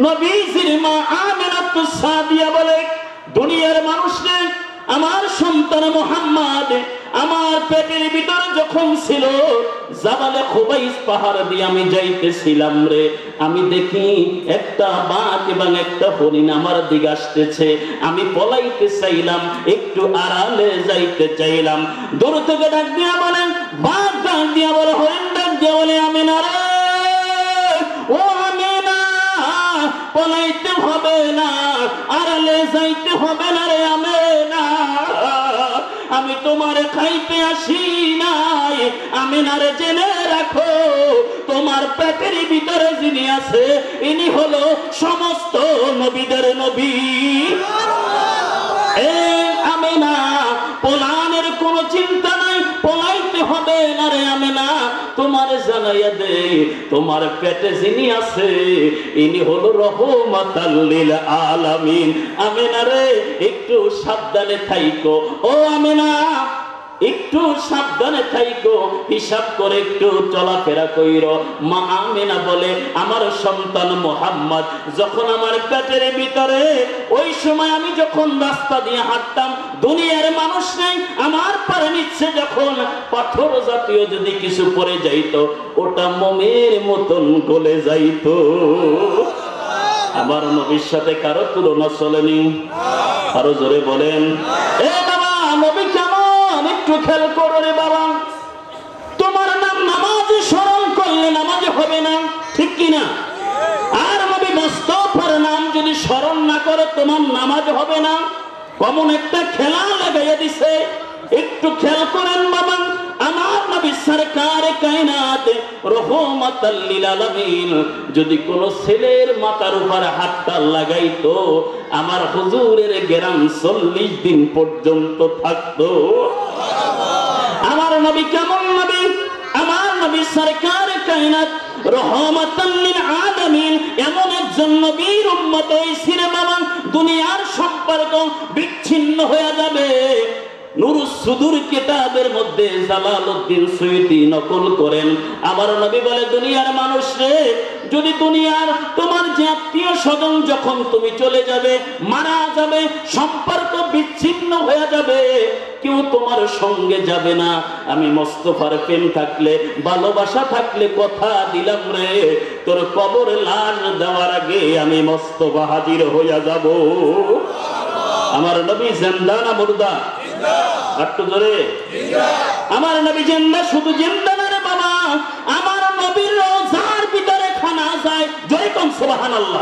নবীজির মা আমিনাতুস সাদিয়া বলে, দুনিয়ার মানুষরে আমার সন্তান মুহাম্মদ আমার পেটের ভিতরে যখন ছিল, জাবালে খুবাইস পাহাড় দিয়ে আমি যাইতেছিলাম রে, আমি দেখি একটা বাঘ এবং একটা হরিণ আমার দিকে আসতেছে। আমি পলাইতে চাইলাম, একটু আড়ালে যাইতে চাইলাম। দূর থেকে ডাক দিয়া বলেন, বাঘ ডাক দিয়া বলে, হরিণ ডাক দিয়া বলে, আমিনা রে, ও আমিনা, পলাইতে হবে না, আড়ালে যাইতে হবে না রে আমিনা, আমি তোমারে খাইতে আসি নাই। আমিনারে জেনে রাখো, তোমার পেটের ভিতরে যিনি আছে ইনি হলো সমস্ত নবীদের নবী। আমিনা, পলানের কোনো চিন্তা নাই, পলাইতে হবে না রে আমিনা, তোমারে জানাইয়া দে, তোমার পেটে যিনি আছে ইনি হলো রহমাতাল লিল আলামিন। আমিনা রে, একটু সাবধানে থাইকো, ও আমিনা একটু সাবধানে থাইকো, হিসাব করে একটু চলাফেরা কইরো। মা আমিনা বলে, আমার সন্তান মুহাম্মদ যখন আমার পেটের ভিতরে, ওই সময় আমি যখন রাস্তা দিয়ে হাঁটতাম, দুনিয়ার মানুষ নেই, আমার পারে নিচ্ছে যখন পাথর জাতীয় যদি কিছু পড়ে যাইতো, ওটা মোমের মতন গলে যাইতো। আমার নবীর সাথে কারো তুলনা চলেনি। আরো জোরে বলেন, এ বাবা, নবী কেমন একটু খেয়াল করো রে বাবা। তোমার নাম নামাজে স্মরণ করলে নামাজে হবে না, ঠিক কিনা? আর নবী মুস্তাফার নাম যদি স্মরণ না করো, তোমার নামাজ হবে না। কমন একটা খেলা লাগাইয়া দিছে, একটু খেয়াল করেন বাবা। আমার নবী সরকার কায়নাত রহমাতাল লিল আলামিন যদি কোন ছেলের মাথার উপর হাতটা লাগাইতো, আমার হুজুরের গ্রাম 40 দিন পর্যন্ত থাকতো। আমার নবী কেমন নবী? আমার নবী সরকার কায়নাত রহমাতাল লিল আলামিন এমন একজন নবীর উম্মত হইছিল বাবা, দুনিয়ার সম্পর্ক বিচ্ছিন্ন হয়ে যাবে। নুরুস সুদূর কিতাবের মধ্যে জালালউদ্দিন সুয়ুতি নকল করেন, আমার নবী বলে, দুনিয়ার মানুষ রে, যদি দুনিয়ার তোমার যে আত্মীয় স্বজন যখন তুমি চলে যাবে, মারা যাবে, সম্পর্ক বিচ্ছিন্ন হয়ে যাবে, কেউ তোমার সঙ্গে যাবে না, আমি মোস্তফার প্রেম থাকলে, ভালোবাসা থাকলে কথা দিলাম রে, তোর কবরে লাশ দেওয়ার আগে আমি মোস্তফা হাজির হইয়া যাব। আমার নবী জিন্দা না মুর্দা? একটু জোরে, আমার নবী জিন্দা, শুধু জিন্দা না রে বাবা, আমার নবীর রোজার ভিতরে খানা যায়। জয় কোন সুবহানাল্লাহ।